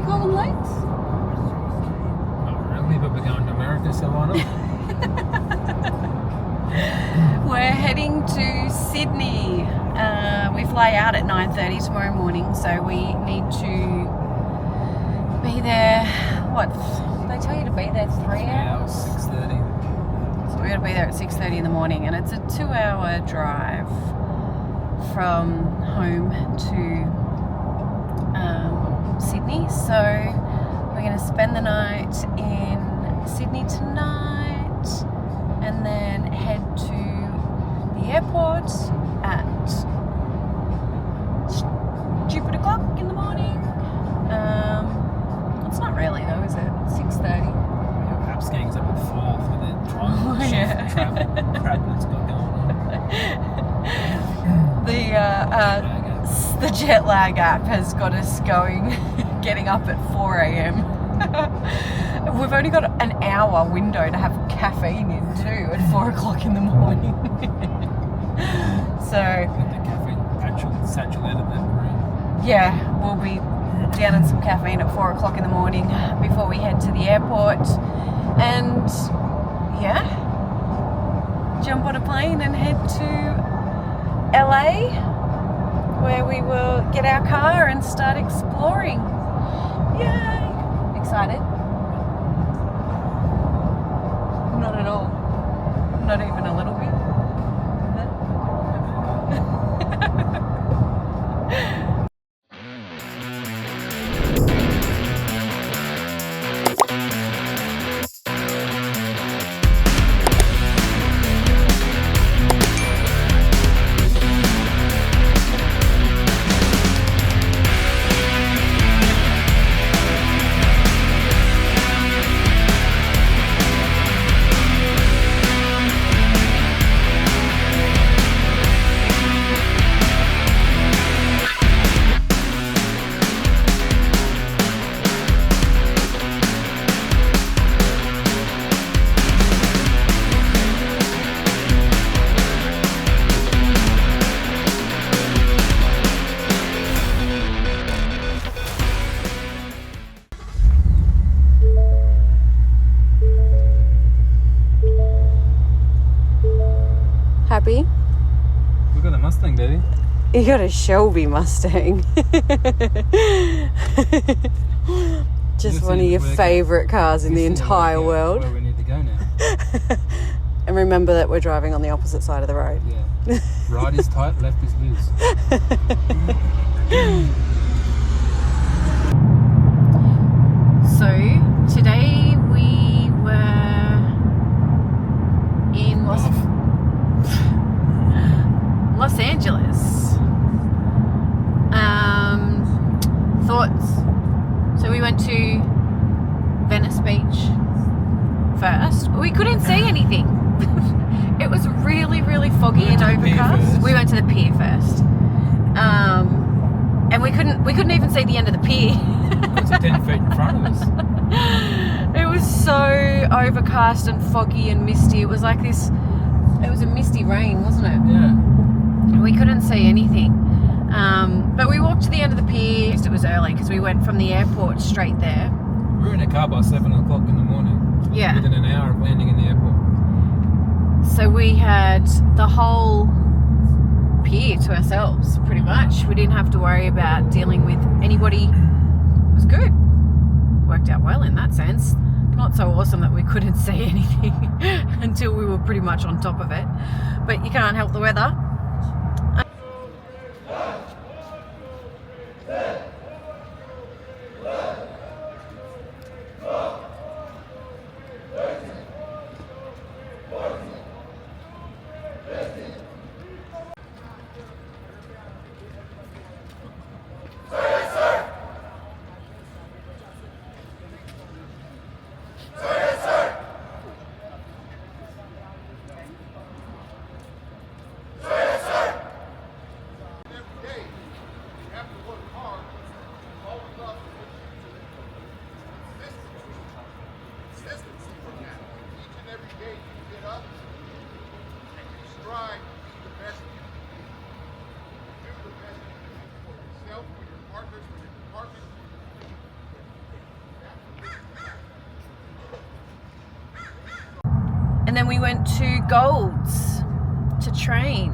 we call them lakes? Not really, but we're going to America, so why not? We're heading to Sydney. We fly out at 9:30 tomorrow morning, so we need to be there. What? They tell you to be there 3 hours? 6:30. So we got to be there at 6:30 in the morning, and it's a 2-hour drive from home to Sydney. So we're going to spend the night in Sydney tonight, and then head to the airport at stupid o'clock in the morning. It's not really though, is it? 6:30. Yeah, perhaps gang's up at 4 for the trial shift travel crap that's got going on. The jet lag app has got us getting up at 4 a.m. We've only got an hour window to have caffeine in too at 4 o'clock in the morning. So Get the caffeine satchel out of that room. yeah, we'll be down in some caffeine at 4 o'clock in the morning before we head to the airport, and yeah, jump on a plane and head to LA, where we will get our car and start exploring. Yay! Excited? Not at all. Not even a little bit. Happy? We've got a Mustang, baby. You got a Shelby Mustang. Just one of your favourite cars in the entire world. Where we need to go now. And remember that we're driving on the opposite side of the road. Yeah. Right is tight, left is loose. So today we were in Los Angeles. Thoughts? So we went to Venice Beach first. We couldn't see anything. It was really, really foggy and overcast. We went to the pier first. And we couldn't even see the end of the pier. It's 10 feet in front of us. It was so overcast and foggy and misty. It was like this. It was a misty rain, wasn't it? Yeah. We couldn't see anything. But we walked to the end of the pier. It was early because we went from the airport straight there. We were in a car by 7 o'clock in the morning. Yeah. Within an hour of landing in the airport. So we had the whole pier to ourselves, pretty much. We didn't have to worry about dealing with anybody. It was good. Worked out well in that sense. Not so awesome that we couldn't see anything until we were pretty much on top of it. But you can't help the weather. then we went to Gold's to train.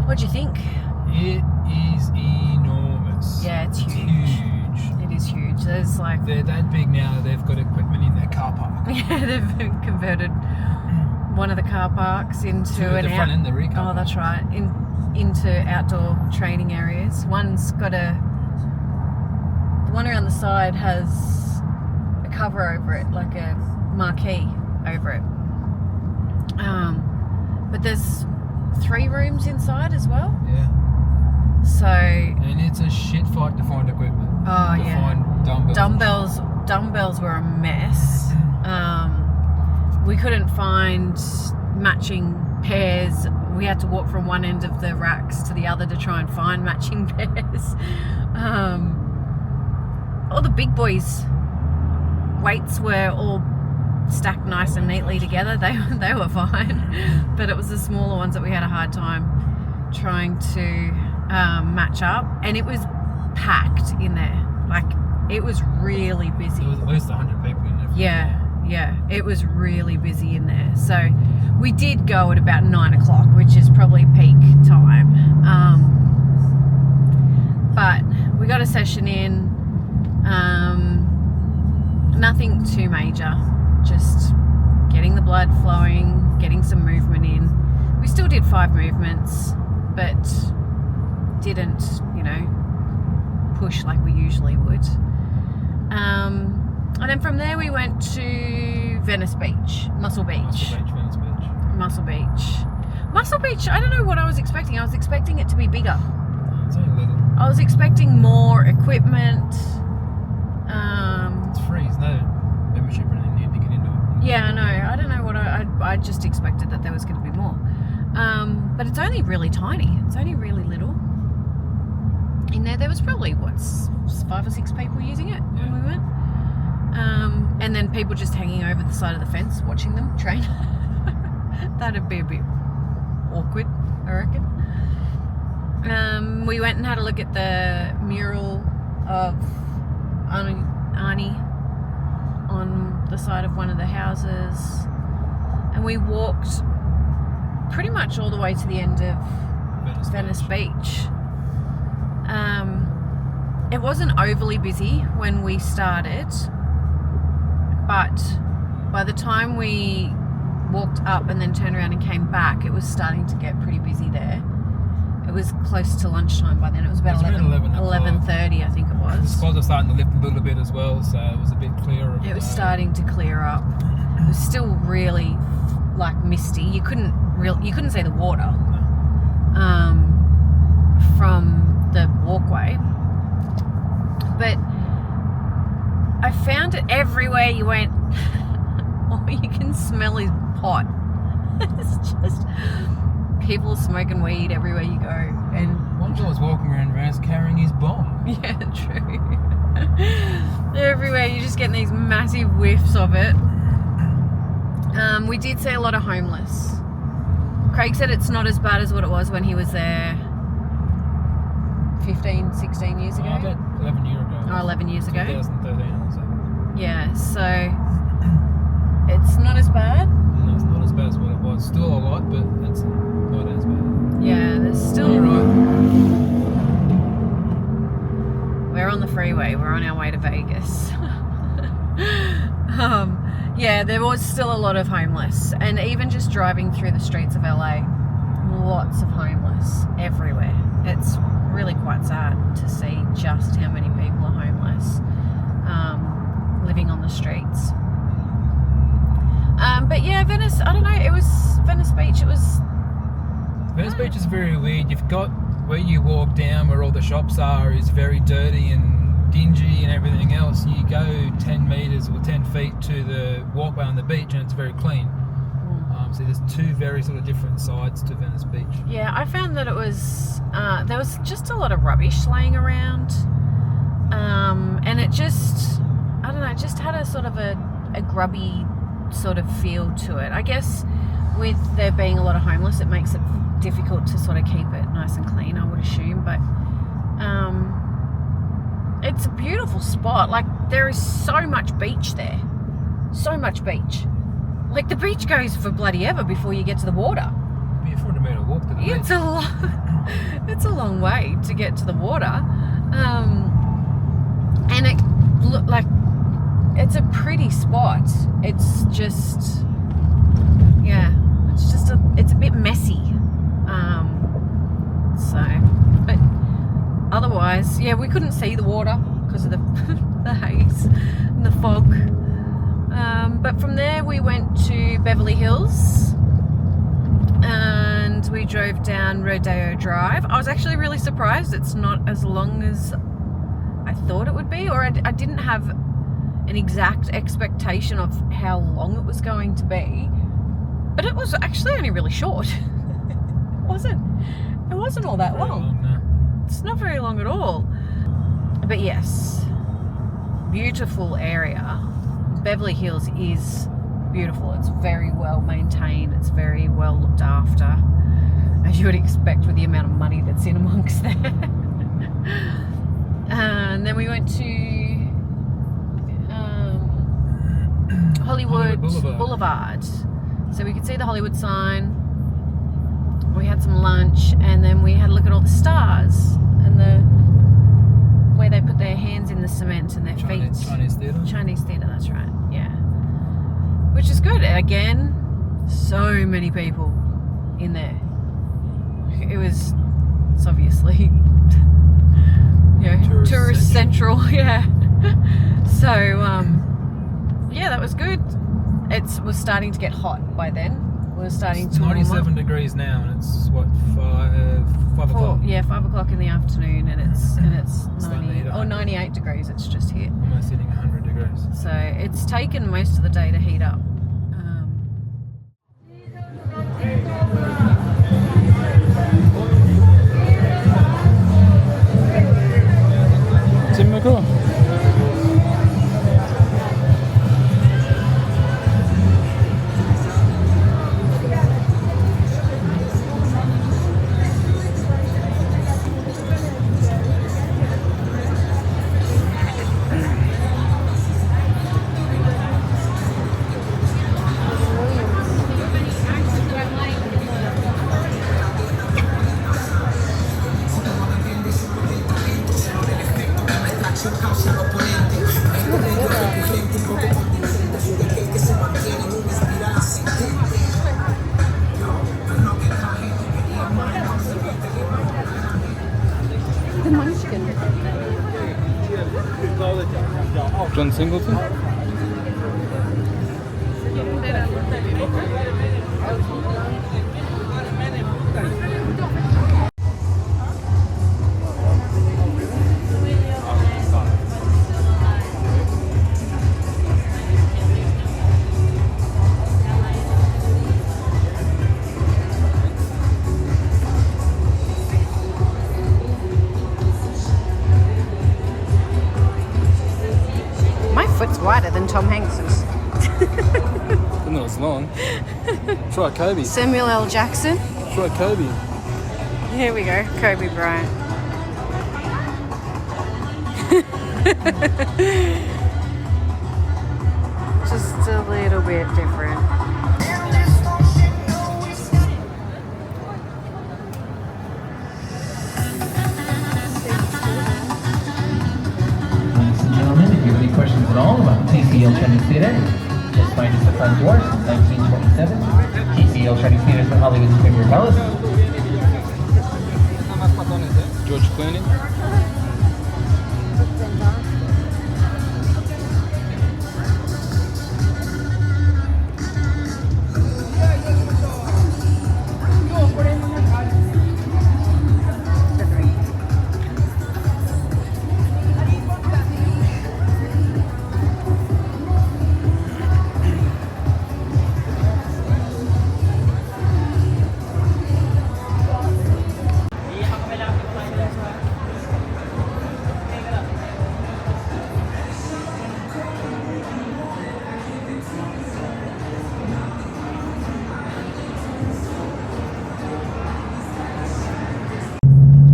What'd you think? It is enormous. Yeah, it's huge. Huge. It is huge. There's like... They're that big now that they've got equipment in their car park. Yeah, they've converted one of the car parks into the front and the rear car Oh, that's right. Into outdoor training areas. One's got the one around the side has a cover over it, like a marquee over it. But there's 3 rooms inside as well. Yeah. So... And it's a shit fight to find equipment. Oh, to find dumbbells. Dumbbells were a mess. We couldn't find matching pairs. We had to walk from one end of the racks to the other to try and find matching pairs. All the big boys' weights were all stacked nice and neatly together. They were fine, but it was the smaller ones that we had a hard time trying to match up, and it was packed in there. Like, it was really busy. There was at least 100 people in there. Yeah, it was really busy in there. So we did go at about 9 o'clock, which is probably peak time. But we got a session in, nothing too major, just getting the blood flowing, getting some movement in. We still did 5 movements, but didn't, push like we usually would. And then from there we went to Venice Beach, Muscle Beach. Muscle Beach, I don't know what I was expecting. I was expecting it to be bigger. It's only little. I was expecting more equipment. It's free, there's no membership or anything to get into it. Yeah, I know. I don't know what I just expected that there was going to be more. But it's only really tiny. It's only really little. In there was probably, 5 or 6 people using it when we went. And then people just hanging over the side of the fence watching them train. That'd be a bit awkward, I reckon. We went and had a look at the mural of Arnie on the side of one of the houses, and we walked pretty much all the way to the end of Venice Beach. It wasn't overly busy when we started, but by the time we walked up and then turned around and came back, it was starting to get pretty busy there. It was close to lunchtime by then. It was about 11:30, I think it was. The squads were starting to lift a little bit as well, so it was a bit clearer. It was starting to clear up. It was still really misty. You couldn't see the water from the walkway. But I found it everywhere you went. All you can smell is pot. It's just people smoking weed everywhere you go. And one guy was walking around Venice carrying his bomb. yeah, true. Everywhere you're just getting these massive whiffs of it. We did see a lot of homeless. Craig said it's not as bad as what it was when he was there 15, 16 years ago. About 11 years ago. Oh, 11 years ago. 2013 or so. Yeah, so it's not as bad. No, it's not as bad as what it was. Still a lot, but it's not as bad. Yeah, there's still... Alright. We're on the freeway. We're on our way to Vegas. Yeah, there was still a lot of homeless. And even just driving through the streets of LA, lots of homeless everywhere. It's really quite sad to see just how many people are homeless living on the streets. But yeah, Venice, I don't know, it was Venice Beach. Venice Beach is very weird. You've got where you walk down where all the shops are is very dirty and dingy and everything else. You go 10 metres or 10 feet to the walkway on the beach and it's very clean. So there's 2 very sort of different sides to Venice Beach. Yeah, I found that it was, there was just a lot of rubbish laying around. And it just, I don't know, it just had a sort of a grubby sort of feel to it. I guess with there being a lot of homeless, it makes it difficult to sort of keep it nice and clean, I would assume. But it's a beautiful spot. Like, there is so much beach there. so much beach. Like the beach goes for bloody ever before you get to the water. It'd be a 400-metre walk to the beach. It's a long way to get to the water. And it looked like it's a pretty spot. It's just, yeah, it's a bit messy. But otherwise, yeah, we couldn't see the water because of the haze and the fog. But from there we went to Beverly Hills and we drove down Rodeo Drive. I was actually really surprised it's not as long as I thought it would be, or I didn't have an exact expectation of how long it was going to be, but it was actually only really short. It wasn't all that long. No. It's not very long at all. But yes, beautiful area. Beverly Hills is beautiful. It's very well maintained. It's very well looked after, as you would expect with the amount of money that's in amongst there. And then we went to Hollywood Boulevard. So we could see the Hollywood sign. We had some lunch and then we had a look at all the stars and where they put their hands in the cement and their feet. Chinese theatre. Chinese theatre, that's right. Yeah. Which is good. Again, so many people in there. It's obviously tourist central. Yeah. So yeah, that was good. It was starting to get hot by then. We were starting to 97 degrees now, and it's what, 5 o'clock? Yeah, 5 o'clock in the afternoon, and it's 98 degrees. It's just hit. Almost hitting 100 degrees. So it's taken most of the day to heat up. Tim McCaw. John Singleton? Foot's wider than Tom Hanks's. Not as long. Try Kobe. Samuel L. Jackson. Try Kobe. Here we go, Kobe Bryant. Just a little bit different. Questions at all about TCL Chinese Theatre? Just find us at the front door since 1927. TCL Chinese Theatre is the Hollywood's premier palace. George Clooney.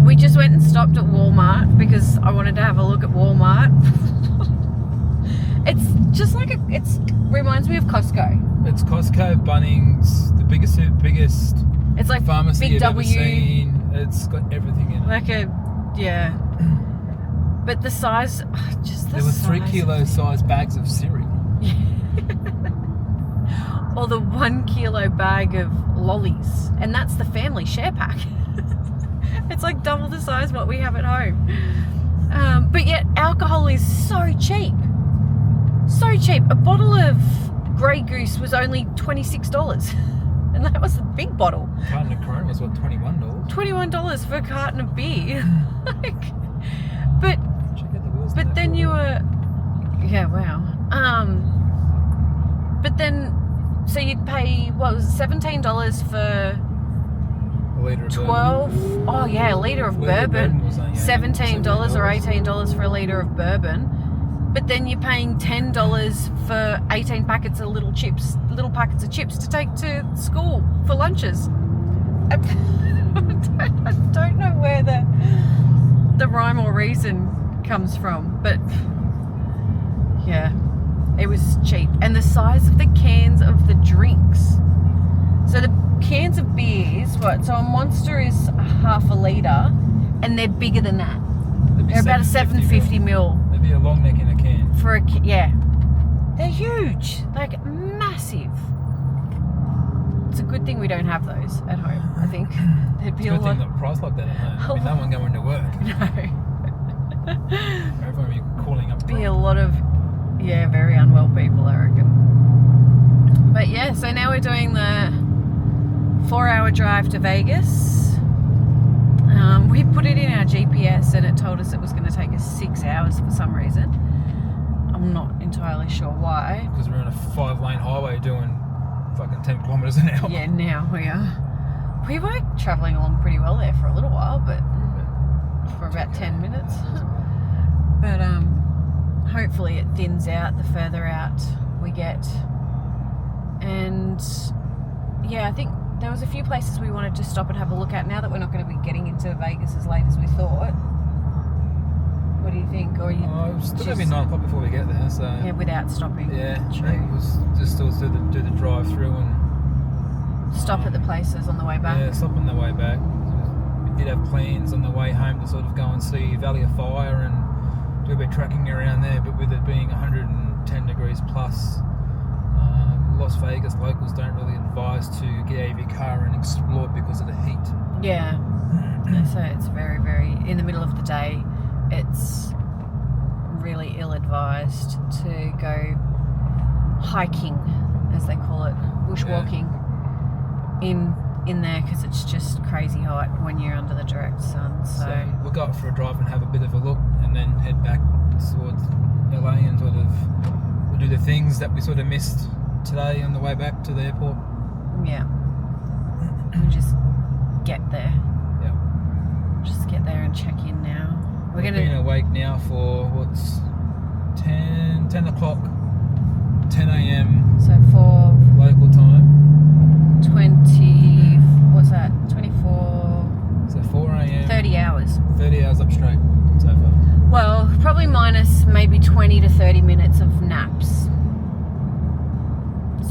We just went and stopped at Walmart because I wanted to have a look at Walmart. It's just like it reminds me of Costco. It's Costco, Bunnings, the biggest It's like pharmacy Big you've ever W. seen. It's got everything in it. Like yeah. But the size, just the There were 3 size. kilo size bags of cereal. Or the 1 kilo bag of lollies, and that's the family share pack. It's like double the size what we have at home. But yet alcohol is so cheap. So cheap. A bottle of Grey Goose was only $26. And that was the big bottle. A carton of Corona was what, $21? $21 for a carton of beer. But Check out the wheels. But then you were, yeah, wow. But then, so you'd pay, what was it, $17 for a litre of 12? bourbon. Oh yeah, a litre of bourbon. Was like, $17 or $18 for a litre of bourbon. But then you're paying $10 for 18 packets of little packets of chips to take to school for lunches. I don't know where the rhyme or reason comes from, but yeah, it was cheap. And the size of the cans of the drinks. So the cans of beers, so a Monster is half a litre, and they're bigger than that. They're about a 750 mil. They'd be a long neck in a can. Yeah. They're huge, like massive. It's a good thing we don't have those at home, I think. There'd be It's a a good thing lot. not priced like that at home. I mean, no one going to work. No. Everyone would be calling up. Be a lot of, very unwell people, I reckon. But yeah, so now we're doing the 4-hour drive to Vegas. We put it in our GPS and it told us it was going to take us 6 hours for some reason. I'm not entirely sure why. Because we're on a 5-lane highway doing fucking 10 kilometres an hour. Yeah, now we are. We were travelling along pretty well there for a little while, but for about 10 minutes. But hopefully it thins out the further out we get. And yeah, I think there was a few places we wanted to stop and have a look at now that we're not going to be getting into Vegas as late as we thought. What do you think? Or you It's still going to be 9 o'clock before we get there, so... Yeah, without stopping. Yeah, True. we'll just still do the drive through and... Stop at the places on the way back. Yeah, stop on the way back. We did have plans on the way home to sort of go and see Valley of Fire and do a bit of tracking around there, but with it being 110 degrees plus, Las Vegas locals don't really advise to get out of your car and explore because of the heat. Yeah. So it's very, very, in the middle of the day, it's really ill-advised to go hiking, as they call it, bushwalking in there, because it's just crazy hot when you're under the direct sun. So we'll go out for a drive and have a bit of a look and then head back towards LA and sort of we'll do the things that we sort of missed today on the way back to the airport. yeah, we just get there. Yeah. Just get there and check in now. We're We've gonna been awake now for what's 10 o'clock, 10 a.m. so for local time. 24 So 4 a.m. 30 hours. 30 hours up straight so far. Well, probably minus maybe 20 to 30 minutes of naps.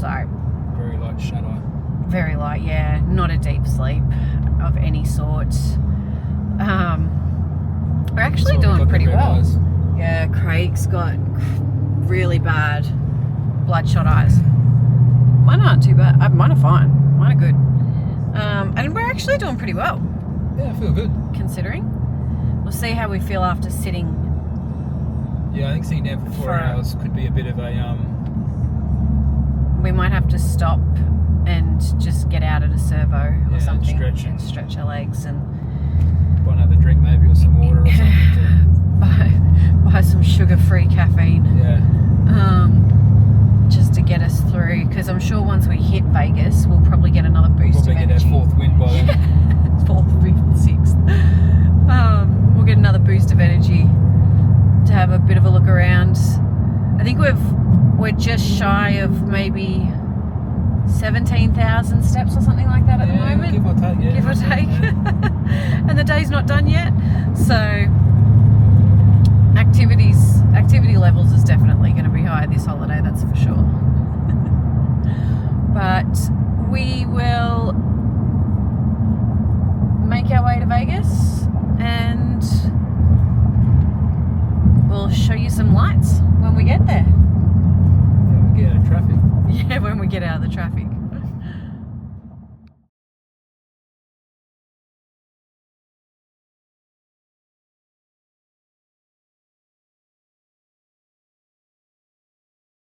So Very light shut eye. very light, yeah, not a deep sleep of any sort. We're actually So we've doing got the pretty red well. eyes. Yeah, Craig's got really bad bloodshot eyes. Mine aren't too bad. Mine are fine. Mine are good. And we're actually doing pretty well, Yeah, I feel good. considering. We'll see how we feel after sitting. Yeah, I think sitting down for 4 For- hours could be a bit of a We might have to stop and just get out at a servo or Yeah, and something stretch and and- stretch our legs and buy another drink maybe or some water or something. buy some sugar-free caffeine. Yeah. Just to get us through, because I'm sure once we hit Vegas, we'll probably get another boost Probably of get energy. our fourth win by then. Fourth, fifth, sixth. We'll get another boost of energy to have a bit of a look around. I think we're just shy of maybe 17,000 steps or something like that at the moment. Give or take, yeah. Give or take. Yeah. And the day's not done yet, so activities activity levels is definitely going to be high this holiday, that's for sure. But we will make our way to Vegas and we'll show you some lights when we get there. Yeah, we get out of traffic. Yeah, when we get out of the traffic.